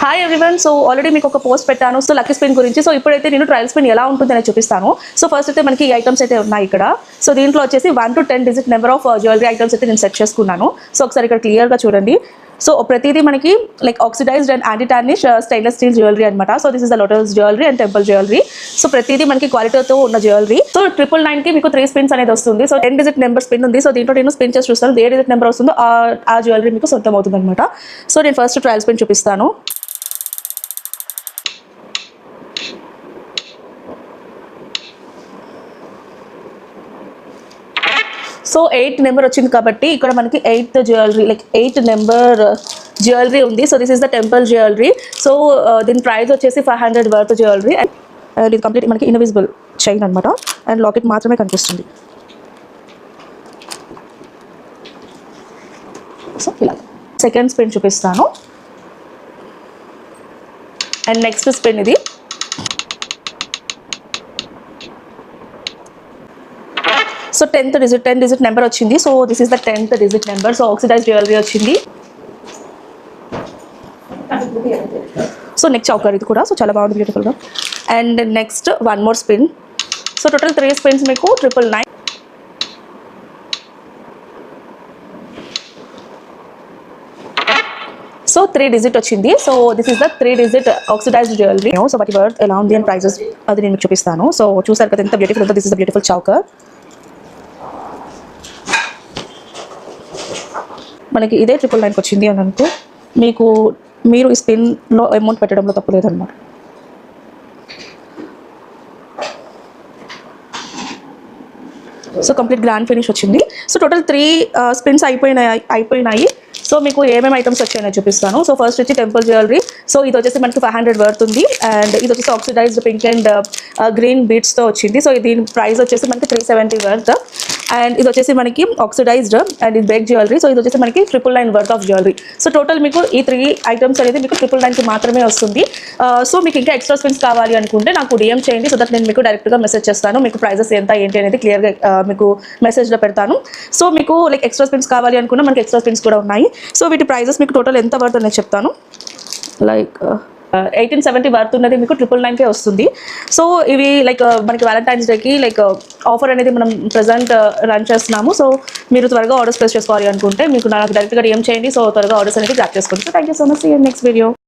Hi everyone. So already మీకు ఒక post పెట్టాను సో లక్కీ స్పిన్ గురించి. సో ఇప్పుడైతే నేను ట్రయల్ స్పిన్ ఎలా ఉంటుందని చూపిస్తాను. సో ఫస్ట్ అయితే మనకి ఈ ఐటమ్స్ అయితే ఉన్నాయి ఇక్కడ. సో దీంట్లో వచ్చేసి 1 to 10 digit number of jewellery items అయితే నేను సెట్ చేసుకున్నాను. సో ఒకసారి ఇక్కడ క్లియర్గా చూడండి. సో ప్రతిదీ మనకి like oxidized and anti tarnish stainless steel jewellery అనమాట. So this is the lotus jewellery and temple jewellery. So ప్రతిదీ మనకి క్వాలిటీతో ఉన్న జ్యువెలరీ. సో 999కి మీకు 3 స్పిన్స్ అనేది వస్తుంది. సో 10 డిజిట్ నెంబర్ స్పిన్ ఉంది. సో దీంట్లో నేను స్పిన్ చేసి చూస్తాను, ఏ డిజిట్ నెంబర్ వస్తుందో ఆ జ్యువెలరీ మీకు సొంతం అవుతుంది అనమాట. సో నేను ఫస్ట్ ట్రయల్ స్పిన్ చూపిస్తాను. సో 8 నెంబర్ వచ్చింది కాబట్టి ఇక్కడ మనకి 8th jewellery like 8 number jewellery ఉంది. So this is the temple jewellery. So దీని ప్రైస్ వచ్చేసి 500 వర్త్ జ్యువెలరీ. అండ్ ఇది కంప్లీట్ మనకి ఇన్విజిబుల్ చైన్ అనమాట. అండ్ లాకెట్ మాత్రమే కనిపిస్తుంది. సో ఇలా సెకండ్ స్పిన్ చూపిస్తాను. అండ్ నెక్స్ట్ స్పిన్ ఇది. సో 10th డిజిట్ నెంబర్ వచ్చింది. So this is the 10th digit number. So oxidize jewellery వచ్చింది. సో నెక్స్ట్ చౌకర్ ఇది కూడా. సో చాలా బాగుంది, బ్యూటిఫుల్గా. And next 1 more spin. So total 3 spins మీకు 999. సో 3 డిజిట్ వచ్చింది. So this is the 3 digit oxidised jewellery. So వాటి worth ఎలా ఉంది అండ్ ప్రైజెస్ అది నేను మీకు చూపిస్తాను. సో చూసారు కదా ఎంత బ్యూటిఫుల్ ఉందో. This is the beautiful choker. మనకి ఇదే 999కి వచ్చింది అని అనుకో, మీరు ఈ స్పిన్లో అమౌంట్ పెట్టడంలో తప్పు లేదన్నమాట. సో కంప్లీట్ గ్రాండ్ ఫినిష్ వచ్చింది. సో టోటల్ 3 స్పిన్స్ అయిపోయినాయి. సో మీకు ఏమేమి ఐటమ్స్ వచ్చాయో చూపిస్తాను. సో ఫస్ట్ వచ్చి టెంపుల్ జ్యువెలరీ. సో ఇది వచ్చేసి మనకి 500 వర్త్ ఉంది. అండ్ ఇది వచ్చేసి ఆక్సిడైజ్డ్ పింక్ అండ్ గ్రీన్ బీడ్స్తో వచ్చింది. సో దీని ప్రైస్ వచ్చేసి మనకి 370 వర్త్. అండ్ ఇది వచ్చేసి మనకి ఆక్సిడైజ్డ్ అండ్ ఇది బేక్ జ్యువెలరీ. సో ఇది వచ్చేసి మనకి 999 worth of jewellery. So total మీకు ఈ 3 ఐటమ్స్ అనేది మీకు 999కి మాత్రమే వస్తుంది. సో మీకు ఇంకా ఎక్స్ట్రా స్పిన్స్ కావాలి అనుకుంటే నాకు DM చేయండి. సో దట్ నేను మీకు డైరెక్ట్గా మెసేజ్ చేస్తాను. మీకు ప్రైజెస్ ఎంత ఏంటి అనేది క్లియర్గా మీకు మెసేజ్లో పెడతాను. సో మీకు లైక్ ఎక్స్ట్రా స్పిన్స్ కావాలి అనుకున్నా మనకి ఎక్స్ట్రా స్పిన్స్ కూడా ఉన్నాయి. సో వీటి ప్రైజెస్ మీకు టోటల్ ఎంత వర్త్ అనేది చెప్తాను. లైక్ 1870 వర్త్ ఉన్నది మీకు 999కే వస్తుంది. సో ఇవి లైక్ మనకి వ్యాలంటైన్స్ డేకి లైక్ ఆఫర్ అనేది మనం ప్రజెంట్ రన్ చేస్తున్నాము. సో మీరు త్వరగా ఆర్డర్స్ ప్లేస్ చేసుకోవాలి అనుకుంటే మీకు నాకు డైరెక్ట్గా DM చేయండి. సో త్వరగా ఆర్డర్స్ అనేది గ్రాప్ చేసుకోండి. So thank you so much. See you next video.